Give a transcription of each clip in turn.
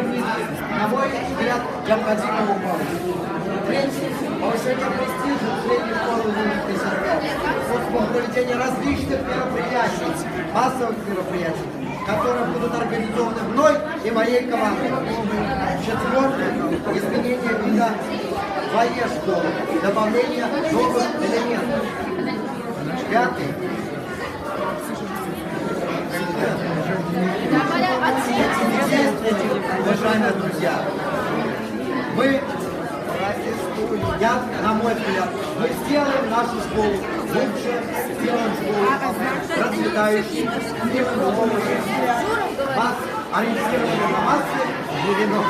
на мой взгляд, необходимо выполнить. Третье. Повышение престижа средней школы номер 55. Проведение различных мероприятий, массовых мероприятий, которые будут организованы мной и моей командой. Четвертое. Изменение вида своей школы, добавление новых элементов. Пятый. Уважаемые друзья, на мой взгляд, мы сделаем нашу школу лучше, сделаем школу процветающей, сделаем новую, ориентированную на массы 90.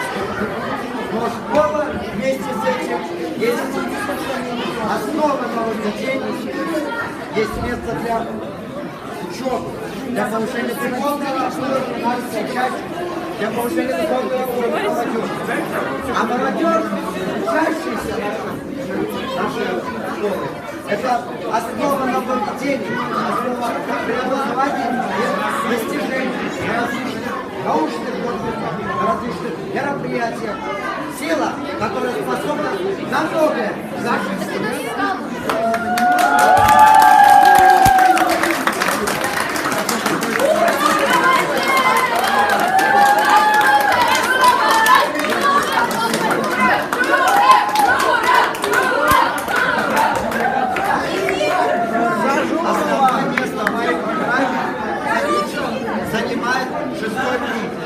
Но школа вместе с этим есть основа нововведений, есть место для учебы, для повышения духовного уровня части, для повышения духовного уровня молодежи. А молодежь, учащаяся нашей школы, это основа нововведений, основа преобразования и достижений различных научных конкурсов, различных мероприятиях. Сила, которая способна на многое в нашей стране. Занимает 6-й пункт.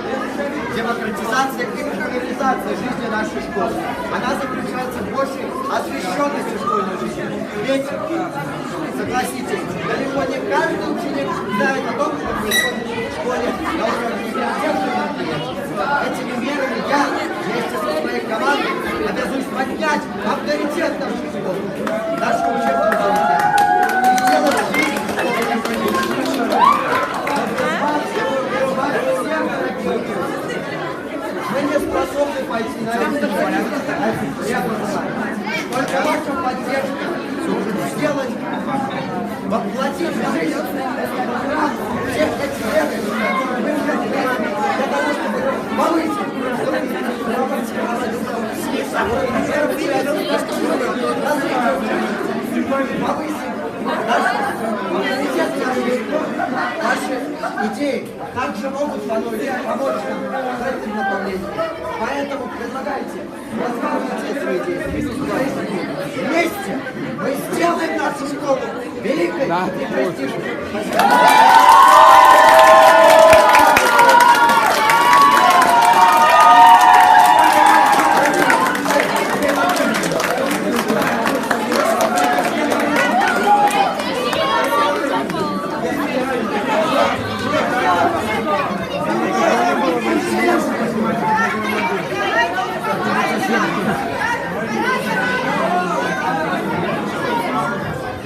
Демократизация и популяризация жизни нашей школы. Она заключается в большей освещенности школьной жизни. Ведь, согласитесь, далеко не каждый ученик знает о том, что происходит в школе на уровне мероприятий. Этими мерами я вместе со своей командой обязуюсь поднять авторитет нашей школы, нашего учебного заведения. И сделать жизнь школы. Мы не способны пойти на это. Только ваша поддержка может сделать, воплотить в жизнь всех этих меры, которые мы уже приняли, для того, чтобы повысить наши идеи также могут помочь нам в этом направлении. Поэтому предлагайте, рассказывайте свои идеи. Вместе мы сделаем нашу школу великой и престижной.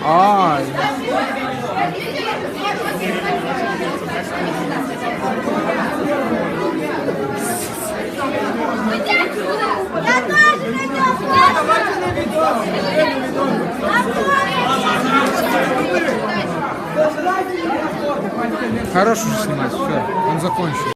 Ай. Хорошо снимать, все, он закончил.